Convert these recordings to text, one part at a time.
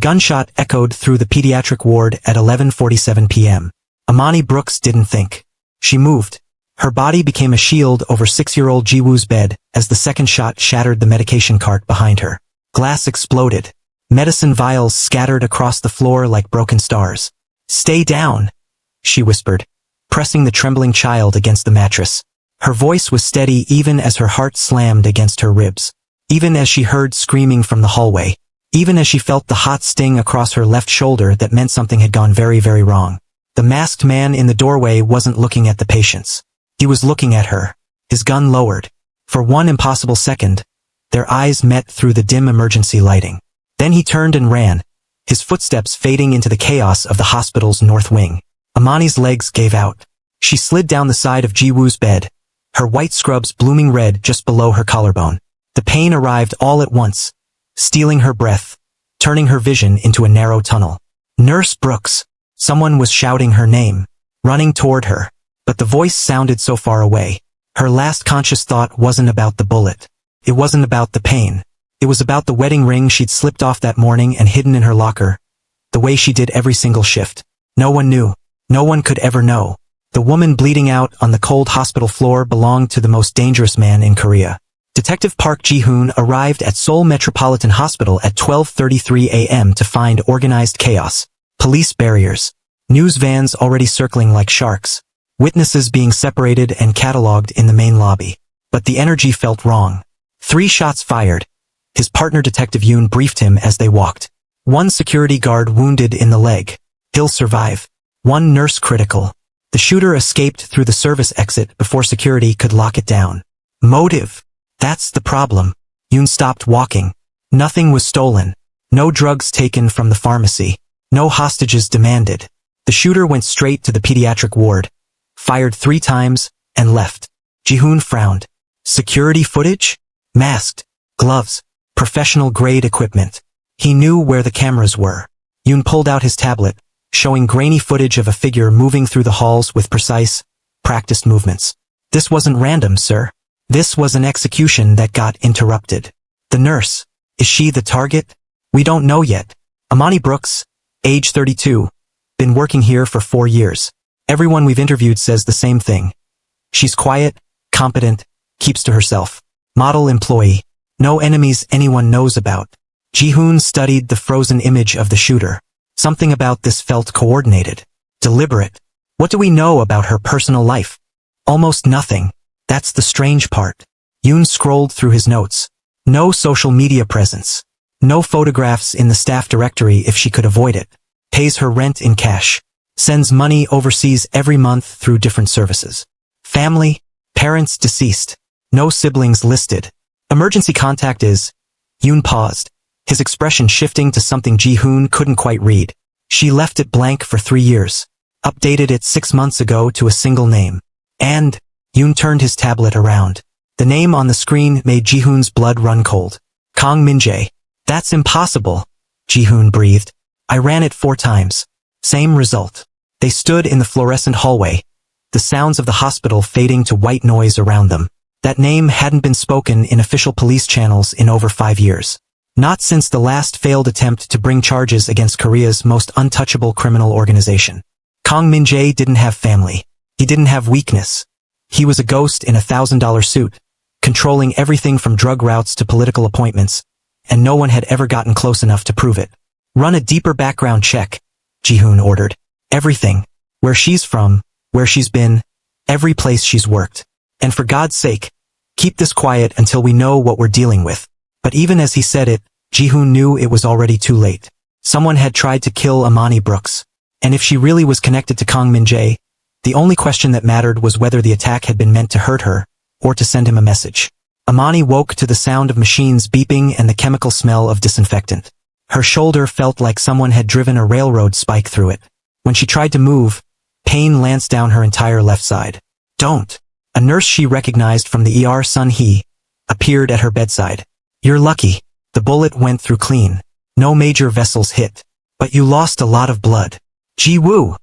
gunshot echoed through the pediatric ward at 11:47 p.m. Amani Brooks didn't think. She moved. Her body became a shield over 6-year-old Jiwoo's bed as the second shot shattered the medication cart behind her. Glass exploded. Medicine vials scattered across the floor like broken stars. "Stay down," she whispered, pressing the trembling child against the mattress. Her voice was steady even as her heart slammed against her ribs. Even as she heard screaming from the hallway. Even as she felt the hot sting across her left shoulder that meant something had gone very, very wrong. The masked man in the doorway wasn't looking at the patients. He was looking at her, his gun lowered. For one impossible second, their eyes met through the dim emergency lighting. Then he turned and ran, his footsteps fading into the chaos of the hospital's north wing. Amani's legs gave out. She slid down the side of Jiwoo's bed, her white scrubs blooming red just below her collarbone. The pain arrived all at once, stealing her breath, turning her vision into a narrow tunnel. "Nurse Brooks!" Someone was shouting her name, running toward her, but the voice sounded so far away. Her last conscious thought wasn't about the bullet. It wasn't about the pain. It was about the wedding ring she'd slipped off that morning and hidden in her locker, the way she did every single shift. No one knew. No one could ever know. The woman bleeding out on the cold hospital floor belonged to the most dangerous man in Korea. Detective Park Ji-hoon arrived at Seoul Metropolitan Hospital at 12:33 a.m. to find organized chaos. Police barriers. News vans already circling like sharks. Witnesses being separated and catalogued in the main lobby. But the energy felt wrong. 3 shots fired. His partner Detective Yoon briefed him as they walked. 1 security guard wounded in the leg. He'll survive. 1 nurse critical. The shooter escaped through the service exit before security could lock it down. Motive. That's the problem. Yoon stopped walking. Nothing was stolen. No drugs taken from the pharmacy. No hostages demanded. The shooter went straight to the pediatric ward, fired 3 times, and left. Ji-hoon frowned. Security footage? Masked. Gloves. Professional-grade equipment. He knew where the cameras were. Yoon pulled out his tablet, showing grainy footage of a figure moving through the halls with precise, practiced movements. "This wasn't random, sir. This was an execution that got interrupted." "The nurse. Is she the target?" "We don't know yet." Amani Brooks, age 32, been working here for 4 years. Everyone we've interviewed says the same thing. She's quiet, competent, keeps to herself. Model employee. No enemies anyone knows about. Ji-hoon studied the frozen image of the shooter. Something about this felt coordinated, deliberate. What do we know about her personal life? Almost nothing. That's the strange part. Yoon scrolled through his notes. No social media presence. No photographs in the staff directory if she could avoid it. Pays her rent in cash. Sends money overseas every month through different services. Family, parents deceased. No siblings listed. Emergency contact is... Yoon paused, his expression shifting to something Ji-hoon couldn't quite read. She left it blank for 3 years. Updated it 6 months ago to a single name. And... Yoon turned his tablet around. The name on the screen made Ji-hoon's blood run cold. Kang Minj. "That's impossible," Ji-hoon breathed. "I ran it 4 times. Same result." They stood in the fluorescent hallway, the sounds of the hospital fading to white noise around them. That name hadn't been spoken in official police channels in over 5 years. Not since the last failed attempt to bring charges against Korea's most untouchable criminal organization. Kang Minj didn't have family. He didn't have weakness. He was a ghost in a $1,000 suit, controlling everything from drug routes to political appointments, and no one had ever gotten close enough to prove it. "Run a deeper background check," Ji-hoon ordered. "Everything. Where she's from, where she's been, every place she's worked. And for God's sake, keep this quiet until we know what we're dealing with." But even as he said it, Ji-hoon knew it was already too late. Someone had tried to kill Amani Brooks. And if she really was connected to Kang Minj, the only question that mattered was whether the attack had been meant to hurt her, or to send him a message. Amani woke to the sound of machines beeping and the chemical smell of disinfectant. Her shoulder felt like someone had driven a railroad spike through it. When she tried to move, pain lanced down her entire left side. "Don't." A nurse she recognized from the ER, Sun Hee, appeared at her bedside. "You're lucky. The bullet went through clean. No major vessels hit. But you lost a lot of blood." "Ji-woo,"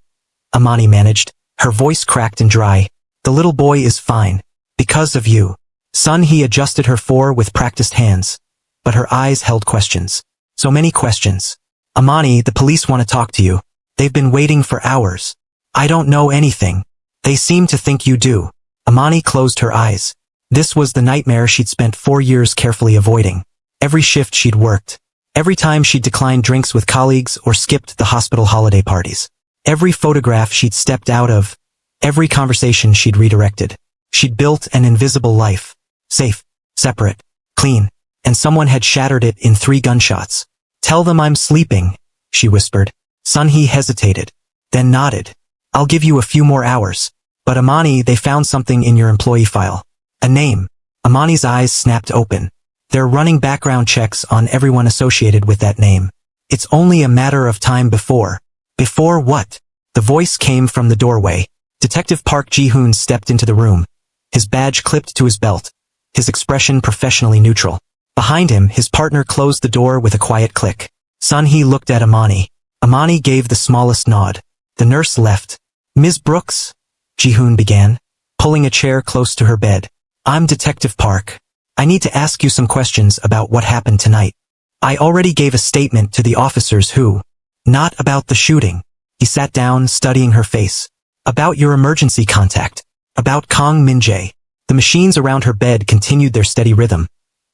Amani managed, her voice cracked and dry. "The little boy is fine. Because of you." Sun Hee adjusted her with practiced hands. But her eyes held questions. So many questions. Amani, the police want to talk to you. They've been waiting for hours. I don't know anything. They seem to think you do. Amani closed her eyes. This was the nightmare she'd spent 4 years carefully avoiding. Every shift she'd worked. Every time she'd declined drinks with colleagues or skipped the hospital holiday parties. Every photograph she'd stepped out of. Every conversation she'd redirected. She'd built an invisible life. Safe, separate, clean, and someone had shattered it in 3 gunshots. Tell them I'm sleeping, she whispered. Sunhee hesitated, then nodded. I'll give you a few more hours. But Amani, they found something in your employee file. A name. Amani's eyes snapped open. They're running background checks on everyone associated with that name. It's only a matter of time before. Before what? The voice came from the doorway. Detective Park Ji-hoon stepped into the room. His badge clipped to his belt. His expression professionally neutral. Behind him, his partner closed the door with a quiet click. Sunhee looked at Amani. Amani gave the smallest nod. The nurse left. Ms. Brooks? Ji-hoon began, pulling a chair close to her bed. I'm Detective Park. I need to ask you some questions about what happened tonight. I already gave a statement to the officers who. Not about the shooting. He sat down, studying her face. About your emergency contact. About Kang Minj. The machines around her bed continued their steady rhythm.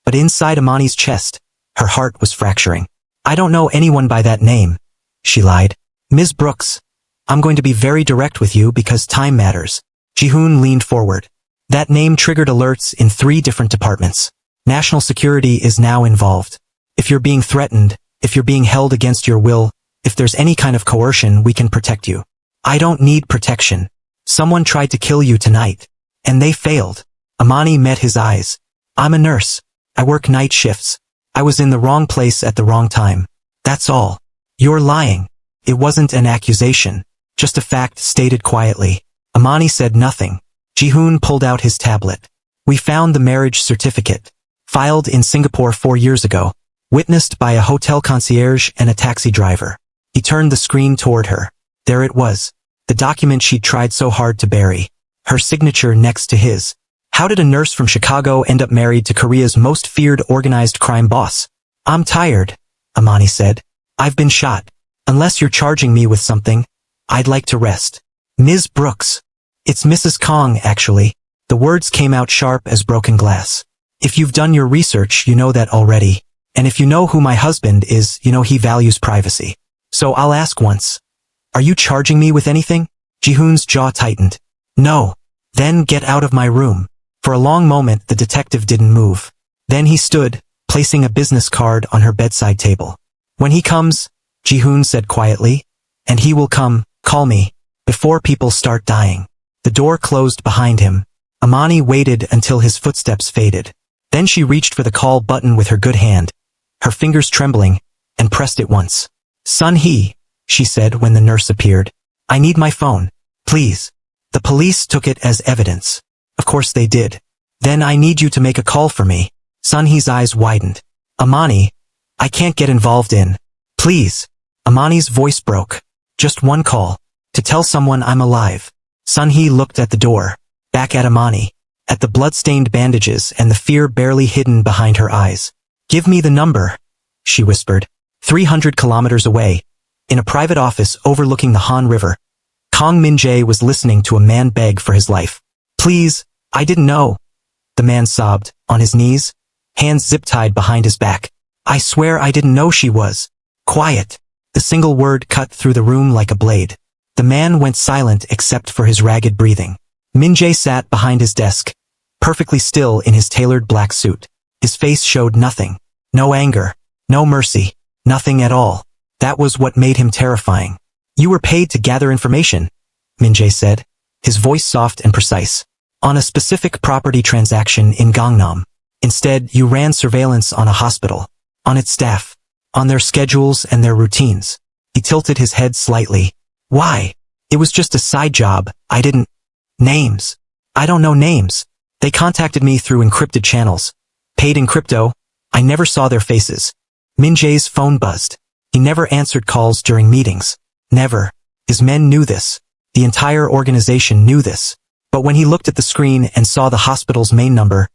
But inside Amani's chest, her heart was fracturing. I don't know anyone by that name, she lied. Ms. Brooks, I'm going to be very direct with you because time matters. Ji-hoon leaned forward. That name triggered alerts in 3 different departments. National security is now involved. If you're being threatened, if you're being held against your will, if there's any kind of coercion, we can protect you. I don't need protection. Someone tried to kill you tonight. And they failed. Amani met his eyes. I'm a nurse. I work night shifts. I was in the wrong place at the wrong time. That's all. You're lying. It wasn't an accusation. Just a fact stated quietly. Amani said nothing. Ji-hoon pulled out his tablet. We found the marriage certificate. Filed in Singapore 4 years ago. Witnessed by a hotel concierge and a taxi driver. He turned the screen toward her. There it was. The document she'd tried so hard to bury. Her signature next to his. How did a nurse from Chicago end up married to Korea's most feared organized crime boss? I'm tired, Amani said. I've been shot. Unless you're charging me with something, I'd like to rest. Ms. Brooks. It's Mrs. Kong, actually. The words came out sharp as broken glass. If you've done your research, you know that already. And if you know who my husband is, you know he values privacy. So I'll ask once. Are you charging me with anything? Ji-hoon's jaw tightened. No. Then get out of my room. For a long moment, the detective didn't move. Then he stood, placing a business card on her bedside table. When he comes, Ji-hoon said quietly, and he will come, call me, before people start dying. The door closed behind him. Amani waited until his footsteps faded. Then she reached for the call button with her good hand, her fingers trembling, and pressed it once. Sunhee, she said when the nurse appeared. I need my phone, please. The police took it as evidence. Of course they did. Then I need you to make a call for me. Sunhee's eyes widened. Amani, I can't get involved in. Please. Amani's voice broke. Just one call. To tell someone I'm alive. Sunhee looked at the door. Back at Amani. At the blood-stained bandages and the fear barely hidden behind her eyes. Give me the number, she whispered. 300 kilometers away. In a private office overlooking the Han River. Kang Min-jae was listening to a man beg for his life. Please, I didn't know. The man sobbed, on his knees, hands zip-tied behind his back. I swear I didn't know she was. Quiet. The single word cut through the room like a blade. The man went silent except for his ragged breathing. Min-jae sat behind his desk, perfectly still in his tailored black suit. His face showed nothing. No anger. No mercy. Nothing at all. That was what made him terrifying. You were paid to gather information, Min-jae said, his voice soft and precise. On a specific property transaction in Gangnam. Instead, you ran surveillance on a hospital. On its staff. On their schedules and their routines. He tilted his head slightly. Why? It was just a side job. I didn't. Names. I don't know names. They contacted me through encrypted channels. Paid in crypto. I never saw their faces. Min-jae's phone buzzed. He never answered calls during meetings. Never. His men knew this. The entire organization knew this. But when he looked at the screen and saw the hospital's main number,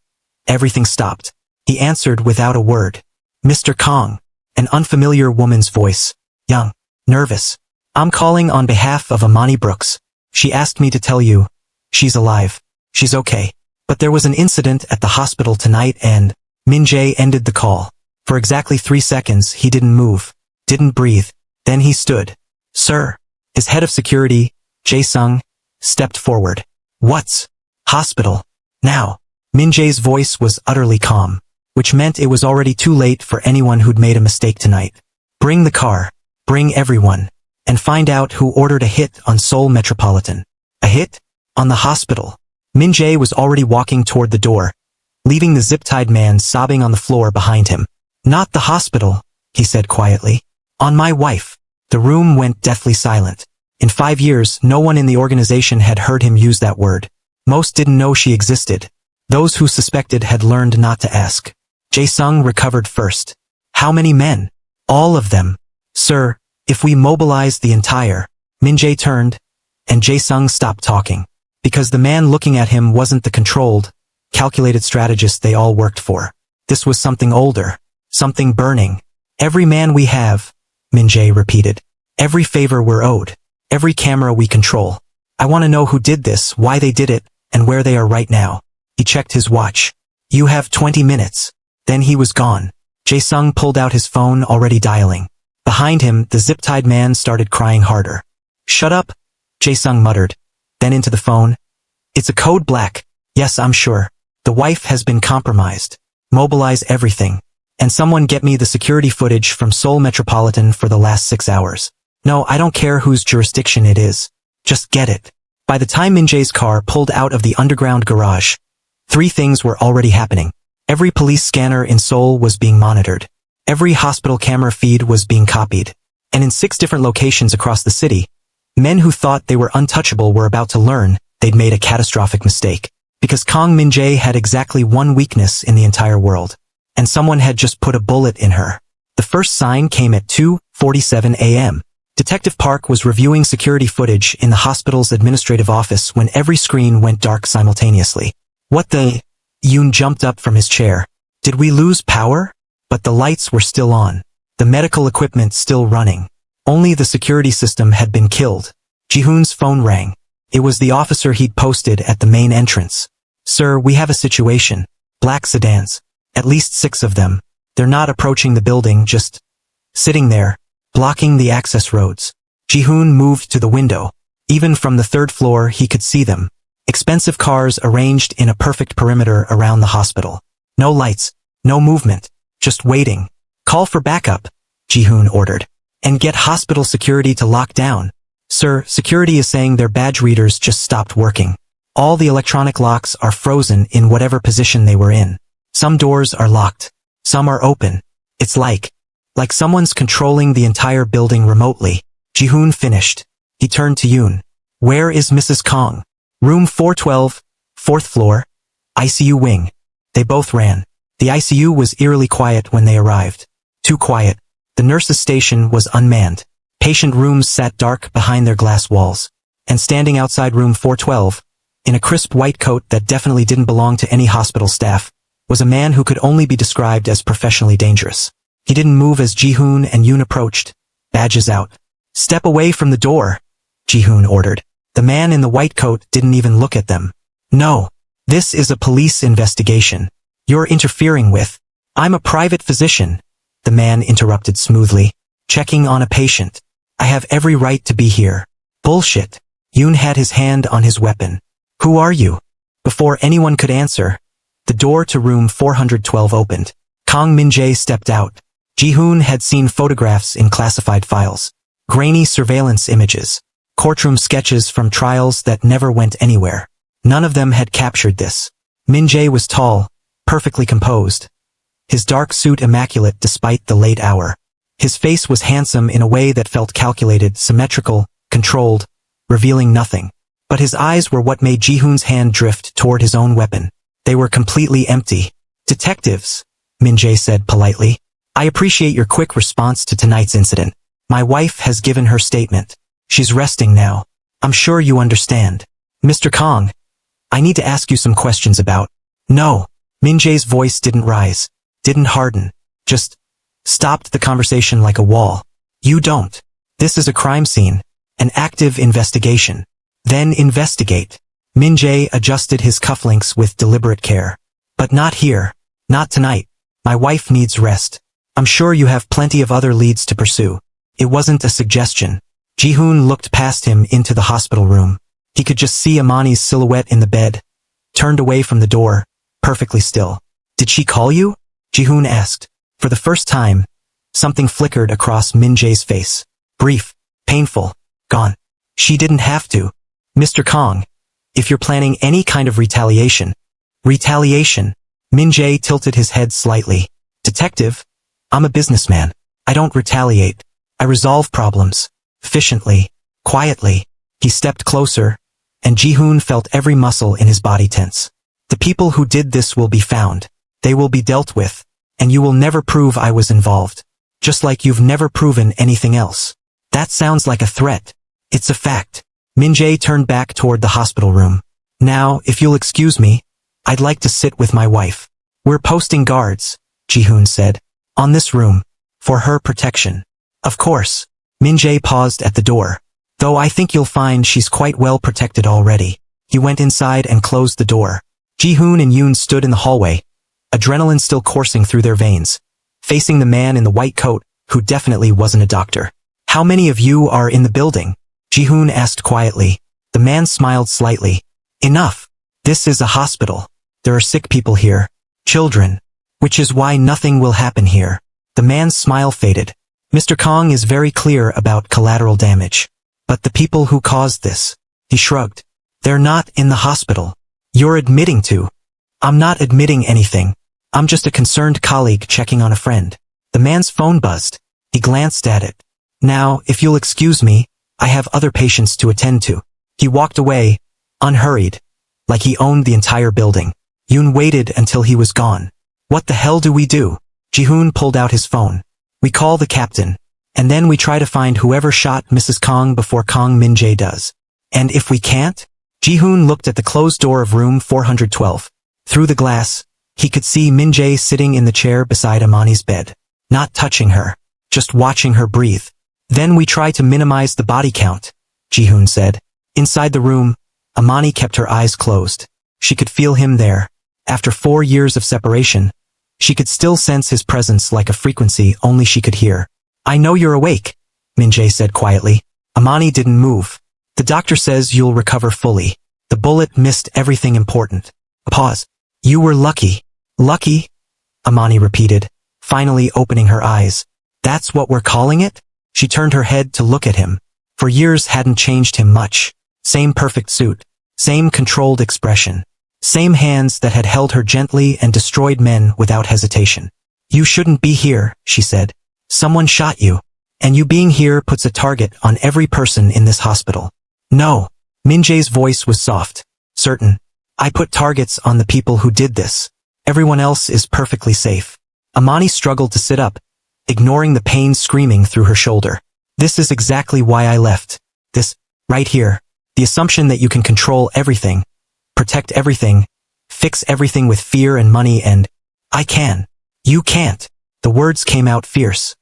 everything stopped. He answered without a word. Mr. Kong. An unfamiliar woman's voice. young, nervous. I'm calling on behalf of Amani Brooks. She asked me to tell you. She's alive. She's okay. But there was an incident at the hospital tonight and Minj ended the call. For exactly 3 seconds he didn't move, didn't breathe. Then he stood. Sir. His head of security, Jae-sung, stepped forward. What's hospital? Now. Minj's voice was utterly calm, which meant it was already too late for anyone who'd made a mistake tonight. Bring the car. Bring everyone. And find out who ordered a hit on Seoul Metropolitan. A hit? On the hospital. Minj was already walking toward the door, leaving the zip-tied man sobbing on the floor behind him. Not the hospital, he said quietly. On my wife. The room went deathly silent. In 5 years, no one in the organization had heard him use that word. Most didn't know she existed. Those who suspected had learned not to ask. Jae-sung recovered first. How many men? All of them. Sir, if we mobilize the entire... Minj turned, and Jae-sung stopped talking. Because the man looking at him wasn't the controlled, calculated strategist they all worked for. This was something older. Something burning. Every man we have, Minj repeated. Every favor we're owed. Every camera we control. I want to know who did this, why they did it, and where they are right now. He checked his watch. You have 20 minutes. Then he was gone. Jae-sung pulled out his phone, already dialing. Behind him, the zip-tied man started crying harder. Shut up, Jae-sung muttered. Then into the phone. It's a code black. Yes, I'm sure. The wife has been compromised. Mobilize everything. And someone get me the security footage from Seoul Metropolitan for the last 6 hours. No, I don't care whose jurisdiction it is. Just get it. By the time Minj's car pulled out of the underground garage, 3 things were already happening. Every police scanner in Seoul was being monitored. Every hospital camera feed was being copied. And in 6 different locations across the city, men who thought they were untouchable were about to learn they'd made a catastrophic mistake. Because Kang Minj had exactly one weakness in the entire world. And someone had just put a bullet in her. The first sign came at 2:47 a.m. Detective Park was reviewing security footage in the hospital's administrative office when every screen went dark simultaneously. What the... Yoon jumped up from his chair. Did we lose power? But the lights were still on. The medical equipment still running. Only the security system had been killed. Ji-hoon's phone rang. It was the officer he'd posted at the main entrance. Sir, we have a situation. Black sedans. At least 6 of them. They're not approaching the building, just sitting there, blocking the access roads. Ji-hoon moved to the window. Even from the 3rd floor he could see them. Expensive cars arranged in a perfect perimeter around the hospital. No lights, no movement, just waiting. Call for backup, Ji-hoon ordered. And get hospital security to lock down. Sir, security is saying their badge readers just stopped working. All the electronic locks are frozen in whatever position they were in. Some doors are locked. Some are open. It's like someone's controlling the entire building remotely. Ji-hoon finished. He turned to Yoon. Where is Mrs. Kong? Room 412, 4th floor, ICU wing. They both ran. The ICU was eerily quiet when they arrived. Too quiet. The nurse's station was unmanned. Patient rooms sat dark behind their glass walls. And standing outside room 412, in a crisp white coat that definitely didn't belong to any hospital staff, was a man who could only be described as professionally dangerous. He didn't move as Ji-hoon and Yoon approached. Badges out. Step away from the door, Ji-hoon ordered. The man in the white coat didn't even look at them. No. This is a police investigation. You're interfering with... I'm a private physician, the man interrupted smoothly. Checking on a patient. I have every right to be here. Bullshit. Yoon had his hand on his weapon. Who are you? Before anyone could answer, the door to room 412 opened. Kang Minj stepped out. Ji-hoon had seen photographs in classified files. Grainy surveillance images. Courtroom sketches from trials that never went anywhere. None of them had captured this. Minj was tall, perfectly composed. His dark suit immaculate despite the late hour. His face was handsome in a way that felt calculated, symmetrical, controlled, revealing nothing. But his eyes were what made Ji-hoon's hand drift toward his own weapon. They were completely empty. Detectives, Minj said politely. I appreciate your quick response to tonight's incident. My wife has given her statement. She's resting now. I'm sure you understand. Mr. Kong, I need to ask you some questions about... No. Minj's voice didn't rise, didn't harden, just stopped the conversation like a wall. You don't. This is a crime scene. An active investigation. Then investigate. Minj adjusted his cufflinks with deliberate care. But not here. Not tonight. My wife needs rest. I'm sure you have plenty of other leads to pursue. It wasn't a suggestion. Ji-hoon looked past him into the hospital room. He could just see Amani's silhouette in the bed, turned away from the door, perfectly still. Did she call you? Ji-hoon asked. For the first time, something flickered across Minjae's face. Brief, painful, gone. She didn't have to. Mr. Kong, if you're planning any kind of retaliation. Retaliation? Minj tilted his head slightly. Detective? I'm a businessman. I don't retaliate. I resolve problems. Efficiently. Quietly. He stepped closer, and Ji-hoon felt every muscle in his body tense. The people who did this will be found. They will be dealt with, and you will never prove I was involved. Just like you've never proven anything else. That sounds like a threat. It's a fact. Minj turned back toward the hospital room. Now, if you'll excuse me, I'd like to sit with my wife. We're posting guards, Ji-hoon said, on this room, for her protection. Of course. Minj paused at the door. Though I think you'll find she's quite well protected already. He went inside and closed the door. Ji-hoon and Yoon stood in the hallway, adrenaline still coursing through their veins, facing the man in the white coat, who definitely wasn't a doctor. How many of you are in the building? Ji-hoon asked quietly. The man smiled slightly. Enough. This is a hospital. There are sick people here. Children. Which is why nothing will happen here. The man's smile faded. Mr. Kong is very clear about collateral damage. But the people who caused this, he shrugged. They're not in the hospital. You're admitting to. I'm not admitting anything. I'm just a concerned colleague checking on a friend. The man's phone buzzed. He glanced at it. Now, if you'll excuse me, I have other patients to attend to. He walked away, unhurried, like he owned the entire building. Yoon waited until he was gone. What the hell do we do? Ji-hoon pulled out his phone. We call the captain. And then we try to find whoever shot Mrs. Kong before Kong Minj does. And if we can't? Ji-hoon looked at the closed door of room 412. Through the glass, he could see Minj sitting in the chair beside Amani's bed. Not touching her. Just watching her breathe. Then we try to minimize the body count, Ji-hoon said. Inside the room, Amani kept her eyes closed. She could feel him there. After 4 years of separation, she could still sense his presence like a frequency only she could hear. I know you're awake, Minj said quietly. Amani didn't move. The doctor says you'll recover fully. The bullet missed everything important. A pause. You were lucky. Lucky? Amani repeated, finally opening her eyes. That's what we're calling it? She turned her head to look at him. For years hadn't changed him much. Same perfect suit. Same controlled expression. Same hands that had held her gently and destroyed men without hesitation. You shouldn't be here, she said. Someone shot you. And you being here puts a target on every person in this hospital. No. Minj's voice was soft. Certain. I put targets on the people who did this. Everyone else is perfectly safe. Amani struggled to sit up, ignoring the pain screaming through her shoulder. This is exactly why I left. This, right here. The assumption that you can control everything, protect everything, fix everything with fear and money and... I can. You can't. The words came out fierce.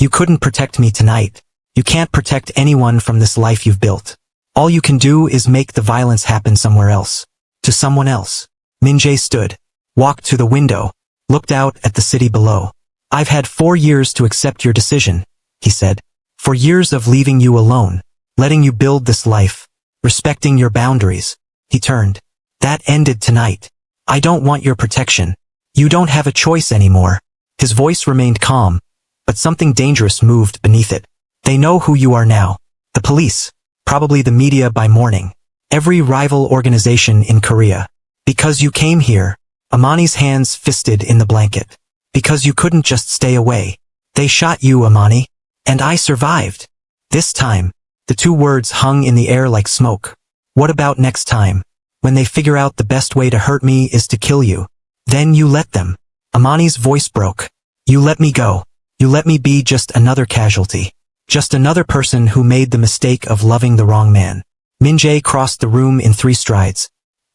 You couldn't protect me tonight. You can't protect anyone from this life you've built. All you can do is make the violence happen somewhere else. To someone else. Minj stood, walked to the window, looked out at the city below. I've had 4 years to accept your decision, he said. 4 years of leaving you alone, letting you build this life, respecting your boundaries. He turned. That ended tonight. I don't want your protection. You don't have a choice anymore. His voice remained calm, but something dangerous moved beneath it. They know who you are now. The police. Probably the media by morning. Every rival organization in Korea. Because you came here. Amani's hands fisted in the blanket. Because you couldn't just stay away. They shot you, Amani. And I survived. This time. The 2 words hung in the air like smoke. What about next time? When they figure out the best way to hurt me is to kill you. Then you let them. Amani's voice broke. You let me go. You let me be just another casualty. Just another person who made the mistake of loving the wrong man. Minj crossed the room in 3 strides.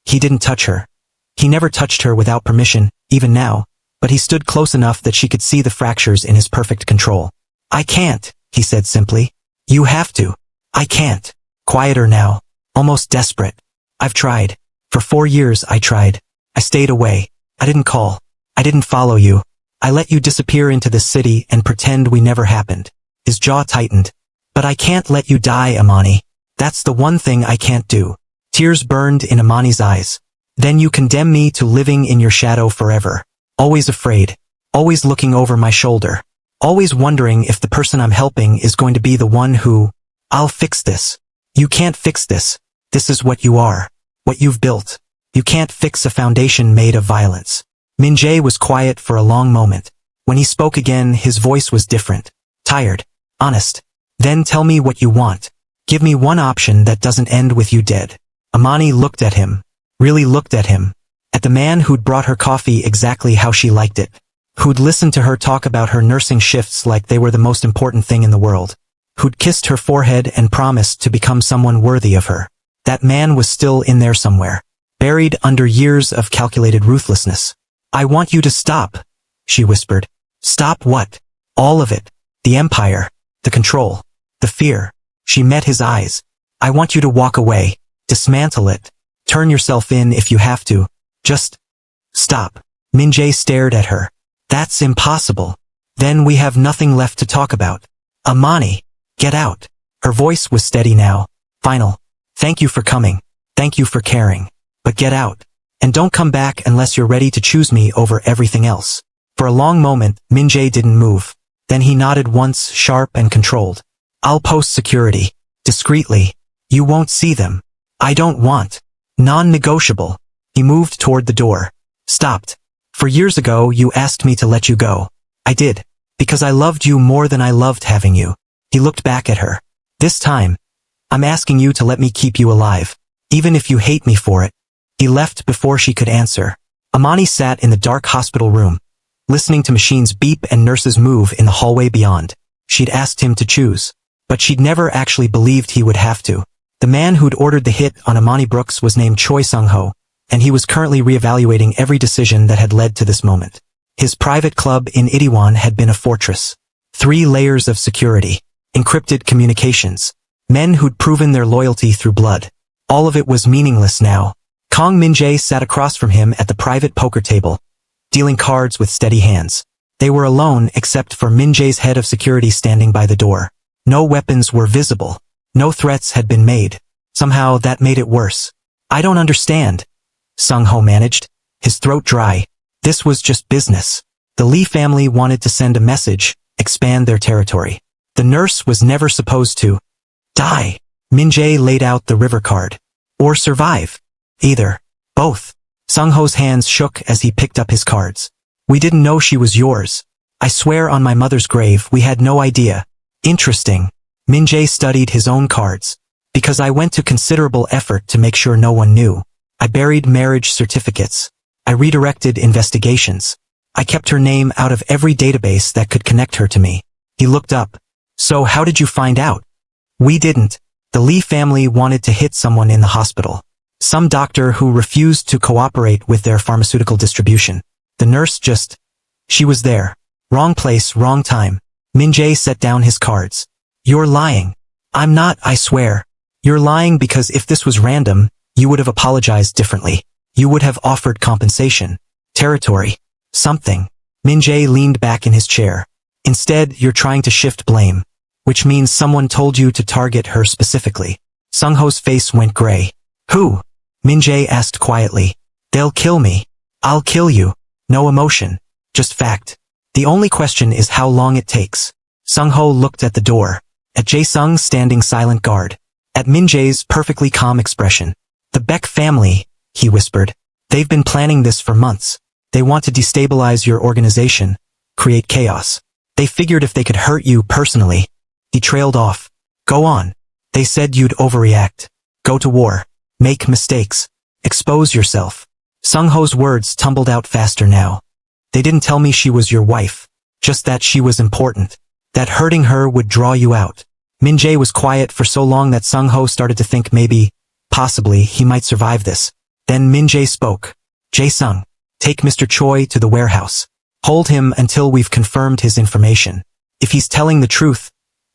He didn't touch her. He never touched her without permission, even now, but he stood close enough that she could see the fractures in his perfect control. I can't, he said simply. You have to. I can't. Quieter now. Almost desperate. I've tried. For 4 years I tried. I stayed away. I didn't call. I didn't follow you. I let you disappear into the city and pretend we never happened. His jaw tightened. But I can't let you die, Amani. That's the one thing I can't do. Tears burned in Amani's eyes. Then you condemn me to living in your shadow forever. Always afraid. Always looking over my shoulder. Always wondering if the person I'm helping is going to be the one who... I'll fix this. You can't fix this. This is what you are. What you've built. You can't fix a foundation made of violence. Minj was quiet for a long moment. When he spoke again, his voice was different. Tired. Honest. Then tell me what you want. Give me one option that doesn't end with you dead. Amani looked at him. Really looked at him. At the man who'd brought her coffee exactly how she liked it. Who'd listened to her talk about her nursing shifts like they were the most important thing in the world. Who'd kissed her forehead and promised to become someone worthy of her. That man was still in there somewhere. Buried under years of calculated ruthlessness. I want you to stop, she whispered. Stop what? All of it. The empire. The control. The fear. She met his eyes. I want you to walk away. Dismantle it. Turn yourself in if you have to. Just stop. Minj stared at her. That's impossible. Then we have nothing left to talk about. Amani, get out. Her voice was steady now. Final. Thank you for coming. Thank you for caring. But get out. And don't come back unless you're ready to choose me over everything else. For a long moment, Minj didn't move. Then he nodded once, sharp and controlled. I'll post security. Discreetly. You won't see them. I don't want. Non-negotiable. He moved toward the door. Stopped. For years ago, you asked me to let you go. I did. Because I loved you more than I loved having you. He looked back at her. This time, I'm asking you to let me keep you alive. Even if you hate me for it. He left before she could answer. Amani sat in the dark hospital room, listening to machines beep and nurses move in the hallway beyond. She'd asked him to choose. But she'd never actually believed he would have to. The man who'd ordered the hit on Amani Brooks was named Choi Sung-ho, and he was currently reevaluating every decision that had led to this moment. His private club in Itaewon had been a fortress. 3 layers of security. Encrypted communications. Men who'd proven their loyalty through blood. All of it was meaningless now. Kong Minj sat across from him at the private poker table, dealing cards with steady hands. They were alone except for Minj's head of security standing by the door. No weapons were visible. No threats had been made. Somehow that made it worse. I don't understand. Sung-ho managed, his throat dry. This was just business. The Lee family wanted to send a message, expand their territory. The nurse was never supposed to die. Minj laid out the river card. Or survive. Either. Both. Sung-ho's hands shook as he picked up his cards. We didn't know she was yours. I swear on my mother's grave we had no idea. Interesting. Minj studied his own cards. Because I went to considerable effort to make sure no one knew. I buried marriage certificates. I redirected investigations. I kept her name out of every database that could connect her to me. He looked up. So how did you find out? We didn't. The Lee family wanted to hit someone in the hospital. Some doctor who refused to cooperate with their pharmaceutical distribution. The nurse just... She was there. Wrong place, wrong time. Minj set down his cards. You're lying. I'm not, I swear. You're lying because if this was random, you would have apologized differently. You would have offered compensation. Territory. Something. Minj leaned back in his chair. Instead, you're trying to shift blame. Which means someone told you to target her specifically. Sung-ho's face went gray. Who? Minj asked quietly. They'll kill me. I'll kill you. No emotion. Just fact. The only question is how long it takes. Sung-ho looked at the door. At Jae-sung standing silent guard. At Minj's perfectly calm expression. The Beck family, he whispered. They've been planning this for months. They want to destabilize your organization. Create chaos. They figured if they could hurt you personally. He trailed off. Go on. They said you'd overreact. Go to war. Make mistakes. Expose yourself. Sung-ho's words tumbled out faster now. They didn't tell me she was your wife. Just that she was important. That hurting her would draw you out. Minj was quiet for so long that Sung-ho started to think maybe, possibly, he might survive this. Then Minj spoke. Jae-sung, take Mr. Choi to the warehouse. Hold him until we've confirmed his information. If he's telling the truth,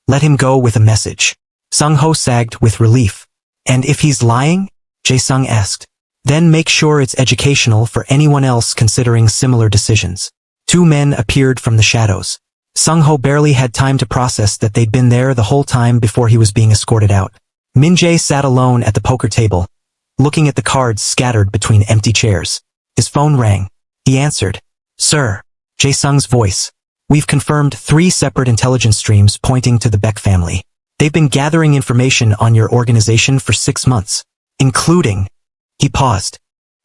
Let him go with a message. Sung-ho sagged with relief. And if he's lying? Jae-sung asked. Then make sure it's educational for anyone else considering similar decisions. Two men appeared from the shadows. Sung-ho barely had time to process that they'd been there the whole time before he was being escorted out. Minj sat alone at the poker table, looking at the cards scattered between empty chairs. His phone rang. He answered. Sir. Jae-sung's voice. We've confirmed 3 separate intelligence streams pointing to the Beck family. They've been gathering information on your organization for 6 months, including, he paused,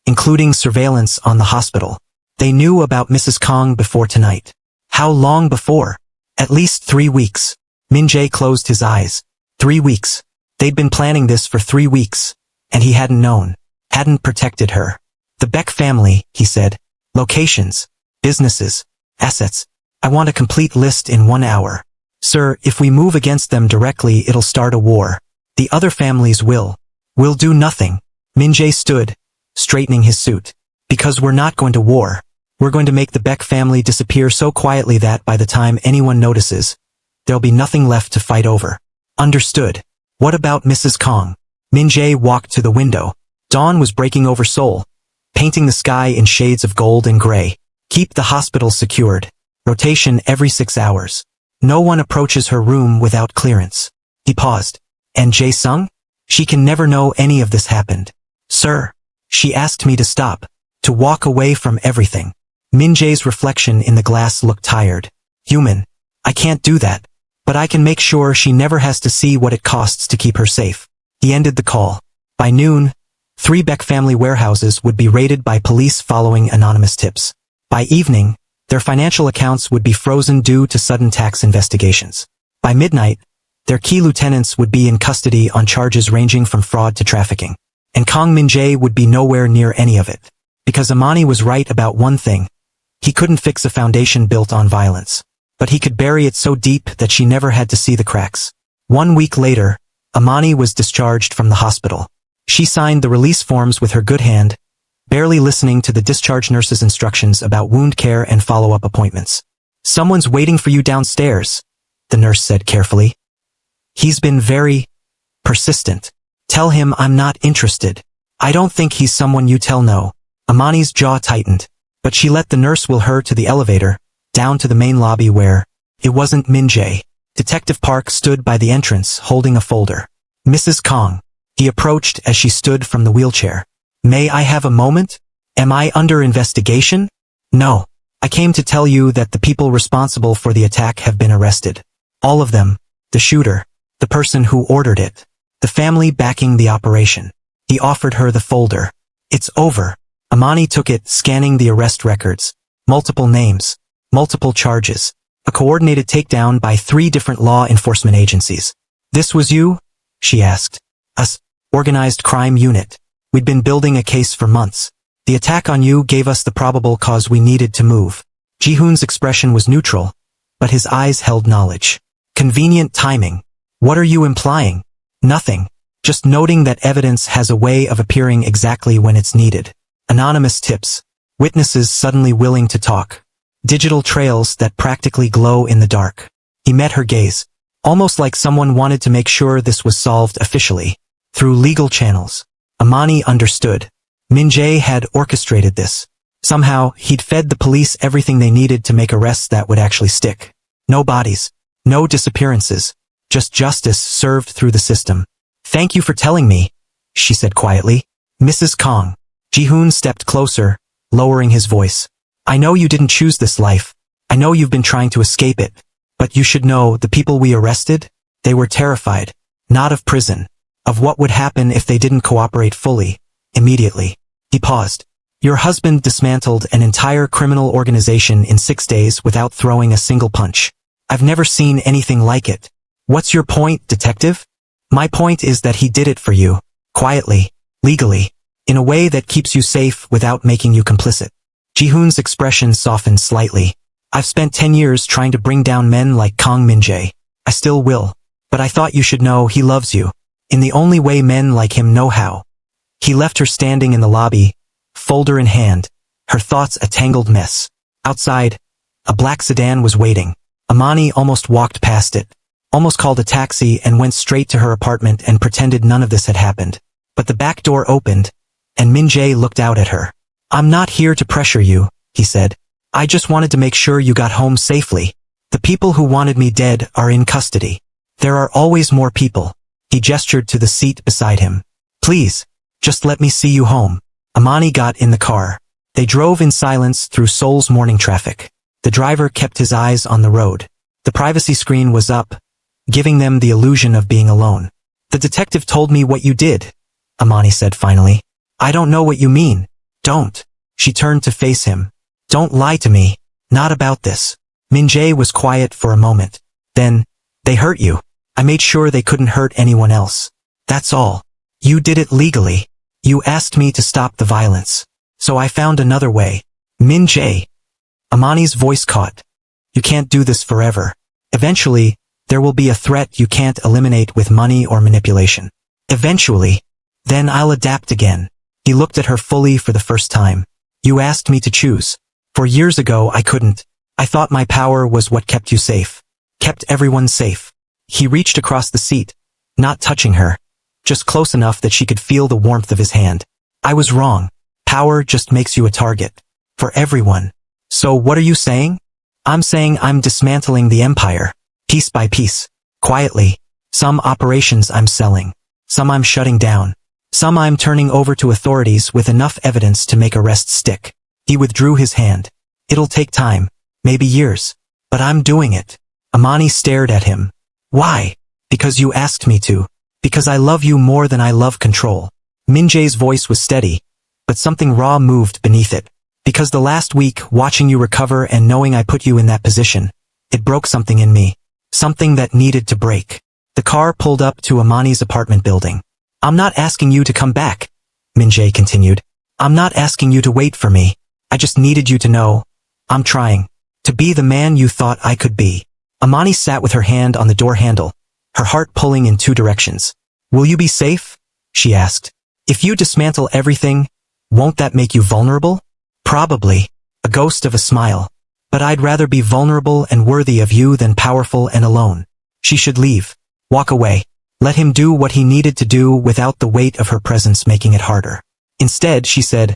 including surveillance on the hospital. They knew about Mrs. Kong before tonight. How long before? At least 3 weeks. Minj closed his eyes. 3 weeks. They'd been planning this for 3 weeks, and he hadn't known, hadn't protected her. The Beck family, he said. Locations, businesses, assets. I want a complete list in 1 hour. Sir, if we move against them directly, it'll start a war. The other families will do nothing. Minj stood, straightening his suit. Because we're not going to war. We're going to make the Beck family disappear so quietly that by the time anyone notices, there'll be nothing left to fight over. Understood. What about Mrs. Kong? Minj walked to the window. Dawn was breaking over Seoul, painting the sky in shades of gold and gray. Keep the hospital secured. Rotation every 6 hours. No one approaches her room without clearance. He paused. And Jae-sung? She can never know any of this happened. Sir. She asked me to stop. To walk away from everything. Minj's reflection in the glass looked tired. Human. I can't do that. But I can make sure she never has to see what it costs to keep her safe. He ended the call. By noon, 3 Beck family warehouses would be raided by police following anonymous tips. By evening, their financial accounts would be frozen due to sudden tax investigations. By midnight, their key lieutenants would be in custody on charges ranging from fraud to trafficking. And Kong Minj would be nowhere near any of it. Because Amani was right about one thing. He couldn't fix a foundation built on violence. But he could bury it so deep that she never had to see the cracks. 1 week later, Amani was discharged from the hospital. She signed the release forms with her good hand, barely listening to the discharge nurse's instructions about wound care and follow-up appointments. Someone's waiting for you downstairs, the nurse said carefully. He's been very persistent. Tell him I'm not interested. I don't think he's someone you tell no. Amani's jaw tightened, but she let the nurse wheel her to the elevator, down to the main lobby where it wasn't Minj. Detective Park stood by the entrance holding a folder. Mrs. Kong. He approached as she stood from the wheelchair. May I have a moment? Am I under investigation? No. I came to tell you that the people responsible for the attack have been arrested. All of them. The shooter. The person who ordered it. The family backing the operation. He offered her the folder. It's over. Amani took it, scanning the arrest records. Multiple names. Multiple charges. A coordinated takedown by 3 different law enforcement agencies. This was you? She asked. Us. Organized crime unit. We'd been building a case for months. The attack on you gave us the probable cause we needed to move. Ji-hoon's expression was neutral, but his eyes held knowledge. Convenient timing. What are you implying? Nothing. Just noting that evidence has a way of appearing exactly when it's needed. Anonymous tips. Witnesses suddenly willing to talk. Digital trails that practically glow in the dark. He met her gaze. Almost like someone wanted to make sure this was solved officially. Through legal channels. Amani understood. Minj had orchestrated this. Somehow, he'd fed the police everything they needed to make arrests that would actually stick. No bodies. No disappearances. Just justice served through the system. Thank you for telling me, she said quietly. Mrs. Kong. Ji-hoon stepped closer, lowering his voice. I know you didn't choose this life. I know you've been trying to escape it. But you should know the people we arrested, they were terrified. Not of prison. Of what would happen if they didn't cooperate fully, immediately. He paused. Your husband dismantled an entire criminal organization in 6 days without throwing a single punch. I've never seen anything like it. What's your point, detective? My point is that he did it for you. Quietly. Legally. In a way that keeps you safe without making you complicit. Ji-hoon's expression softened slightly. I've spent 10 years trying to bring down men like Kong Minj. I still will. But I thought you should know he loves you. In the only way men like him know how. He left her standing in the lobby, folder in hand, her thoughts a tangled mess. Outside, a black sedan was waiting. Amani almost walked past it. almost called a taxi and went straight to her apartment and pretended none of this had happened. But the back door opened, and Minj looked out at her. "I'm not here to pressure you," he said. "I just wanted to make sure you got home safely. The people who wanted me dead are in custody. There are always more people." He gestured to the seat beside him. "Please, just let me see you home." Amani got in the car. They drove in silence through Seoul's morning traffic. The driver kept his eyes on the road. The privacy screen was up, giving them the illusion of being alone. "The detective told me what you did," Amani said finally. "I don't know what you mean." "Don't." She turned to face him. "Don't lie to me. Not about this." Minj was quiet for a moment. Then, "They hurt you. I made sure they couldn't hurt anyone else. That's all. You did it legally. You asked me to stop the violence. So I found another way." "Minj." Amani's voice caught. "You can't do this forever. Eventually, there will be a threat you can't eliminate with money or manipulation. Eventually. Then I'll adapt again." He looked at her fully for the first time. "You asked me to choose. For years ago I couldn't. I thought my power was what kept you safe. Kept everyone safe." He reached across the seat, not touching her, just close enough that she could feel the warmth of his hand. "I was wrong. Power just makes you a target. For everyone. So what are you saying?" "I'm saying I'm dismantling the empire. Piece by piece. Quietly. Some operations I'm selling. Some I'm shutting down. Some I'm turning over to authorities with enough evidence to make arrests stick." He withdrew his hand. "It'll take time. Maybe years. But I'm doing it." Amani stared at him. "Why?" "Because you asked me to. Because I love you more than I love control." Minj's voice was steady, but something raw moved beneath it. "Because the last week, watching you recover and knowing I put you in that position, it broke something in me. Something that needed to break." The car pulled up to Amani's apartment building. "I'm not asking you to come back," Minj continued. "I'm not asking you to wait for me. I just needed you to know. I'm trying. To be the man you thought I could be." Amani sat with her hand on the door handle, her heart pulling in two directions. "Will you be safe?" she asked. "If you dismantle everything, won't that make you vulnerable?" "Probably." A ghost of a smile. "But I'd rather be vulnerable and worthy of you than powerful and alone." She should leave. Walk away. Let him do what he needed to do without the weight of her presence making it harder. Instead, she said,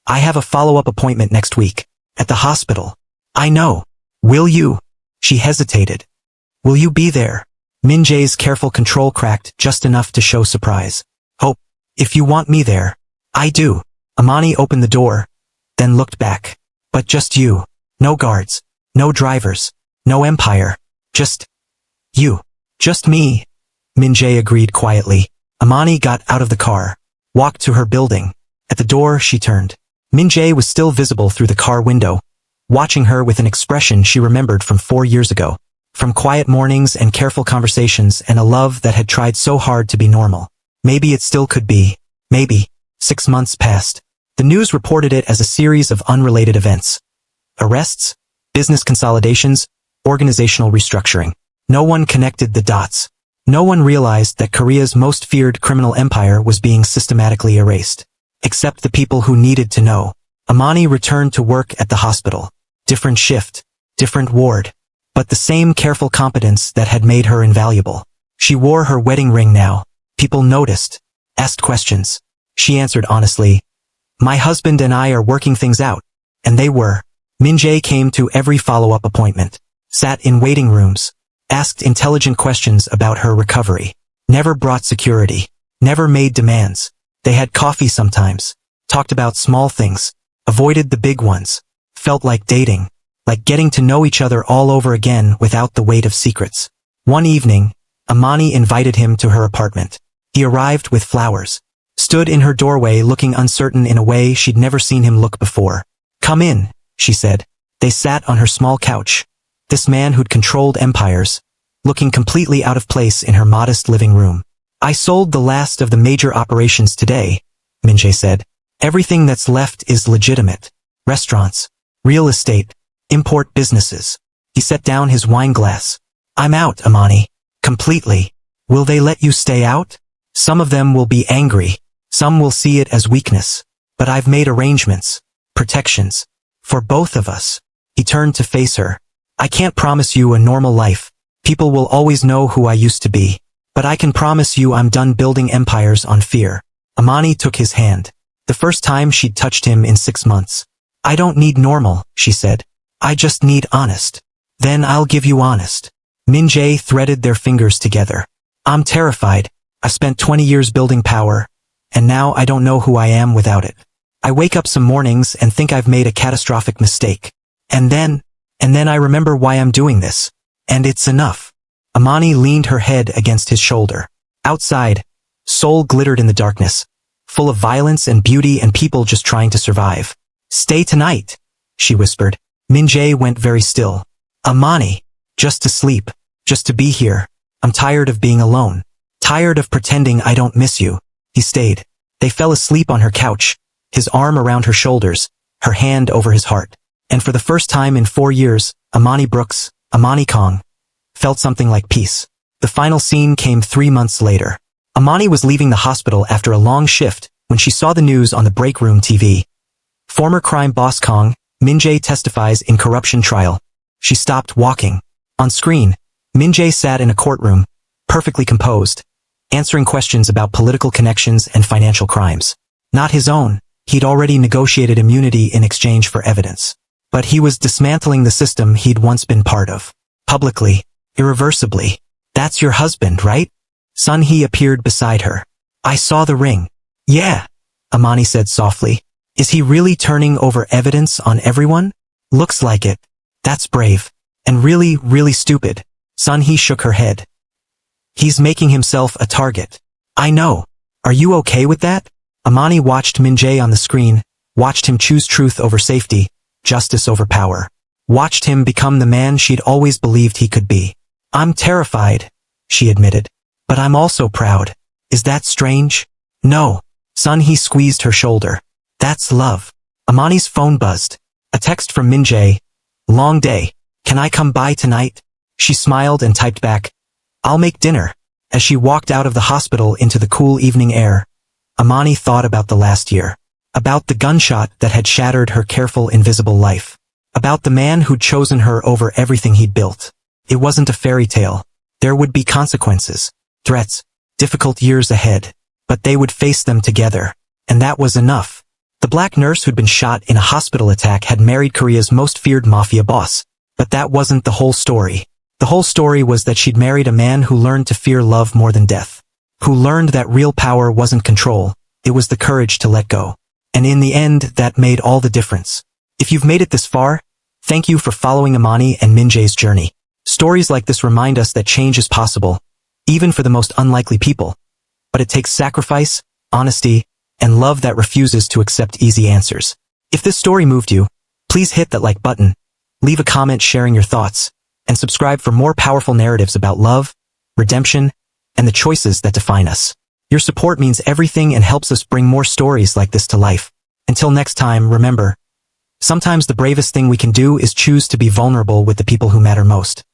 "I have a follow-up appointment next week. At the hospital." "I know. Will you?" She hesitated. "Will you be there?" Minj's careful control cracked just enough to show surprise. "Oh, if you want me there." "I do." Amani opened the door, then looked back. "But just you. No guards. No drivers. No empire. Just you. Just me." Minj agreed quietly. Amani got out of the car, walked to her building. At the door, she turned. Minj was still visible through the car window, watching her with an expression she remembered from 4 years ago. From quiet mornings and careful conversations and a love that had tried so hard to be normal. Maybe it still could be. Maybe. 6 months passed. The news reported it as a series of unrelated events. Arrests, business consolidations, organizational restructuring. No one connected the dots. No one realized that Korea's most feared criminal empire was being systematically erased. Except the people who needed to know. Amani returned to work at the hospital. Different shift, different ward. But the same careful competence that had made her invaluable. She wore her wedding ring now. People noticed, asked questions. She answered honestly, "My husband and I are working things out." And they were. Minj came to every follow-up appointment, sat in waiting rooms, asked intelligent questions about her recovery, never brought security, never made demands. They had coffee sometimes, talked about small things, avoided the big ones, felt like dating, like getting to know each other all over again without the weight of secrets. One evening, Amani invited him to her apartment. He arrived with flowers, stood in her doorway looking uncertain in a way she'd never seen him look before. "Come in," she said. They sat on her small couch. This man who'd controlled empires, looking completely out of place in her modest living room. "I sold the last of the major operations today," Minj said. "Everything that's left is legitimate. Restaurants, real estate, import businesses." He set down his wine glass. "I'm out, Amani. Completely. Will they let you stay out? Some of them will be angry. Some will see it as weakness. But I've made arrangements. Protections. For both of us." He turned to face her. "I can't promise you a normal life, People will always know who I used to be. But I can promise you I'm done building empires on fear. Amani took his hand. The first time she'd touched him in 6 months. I don't need normal, she said. I just need honest. Then I'll give you honest. Minj threaded their fingers together. I'm terrified. I've spent 20 years building power, and now I don't know who I am without it. I wake up some mornings and think I've made a catastrophic mistake. And then I remember why I'm doing this. And it's enough. Amani leaned her head against his shoulder. Outside, Seoul glittered in the darkness, full of violence and beauty and people just trying to survive. Stay tonight, she whispered. Minj went very still. Amani, just to sleep, just to be here. I'm tired of being alone. Tired of pretending I don't miss you. He stayed. They fell asleep on her couch, his arm around her shoulders, her hand over his heart. And for the first time in 4 years, Amani Brooks, Amani Kong, felt something like peace. The final scene came 3 months later. Amani was leaving the hospital after a long shift when she saw the news on the break room TV. Former crime boss Kong, Minj testifies in corruption trial. She stopped walking. On screen, Minj sat in a courtroom, perfectly composed, answering questions about political connections and financial crimes. Not his own. He'd already negotiated immunity in exchange for evidence. But he was dismantling the system he'd once been part of. Publicly, irreversibly. That's your husband, right? Sun-hee appeared beside her. I saw the ring. Yeah, Amani said softly. Is he really turning over evidence on everyone? Looks like it. That's brave. And really, really stupid. Sun-hee shook her head. He's making himself a target. I know. Are you okay with that? Amani watched Minj on the screen, watched him choose truth over safety, justice over power. Watched him become the man she'd always believed he could be. I'm terrified, she admitted. But I'm also proud. Is that strange? No. Sun-hee squeezed her shoulder. That's love. Amani's phone buzzed. A text from Minj. Long day. Can I come by tonight? She smiled and typed back. I'll make dinner. As she walked out of the hospital into the cool evening air, Amani thought about the last year. About the gunshot that had shattered her careful, invisible life. About the man who'd chosen her over everything he'd built. It wasn't a fairy tale. There would be consequences, threats, difficult years ahead. But they would face them together. And that was enough. The black nurse who'd been shot in a hospital attack had married Korea's most feared mafia boss. But that wasn't the whole story. The whole story was that she'd married a man who learned to fear love more than death. Who learned that real power wasn't control, it was the courage to let go. And in the end, that made all the difference. If you've made it this far, thank you for following Amani and Minj's journey. Stories like this remind us that change is possible, even for the most unlikely people. But it takes sacrifice, honesty, and love that refuses to accept easy answers. If this story moved you, please hit that like button, leave a comment sharing your thoughts, and subscribe for more powerful narratives about love, redemption, and the choices that define us. Your support means everything and helps us bring more stories like this to life. Until next time, remember, sometimes the bravest thing we can do is choose to be vulnerable with the people who matter most.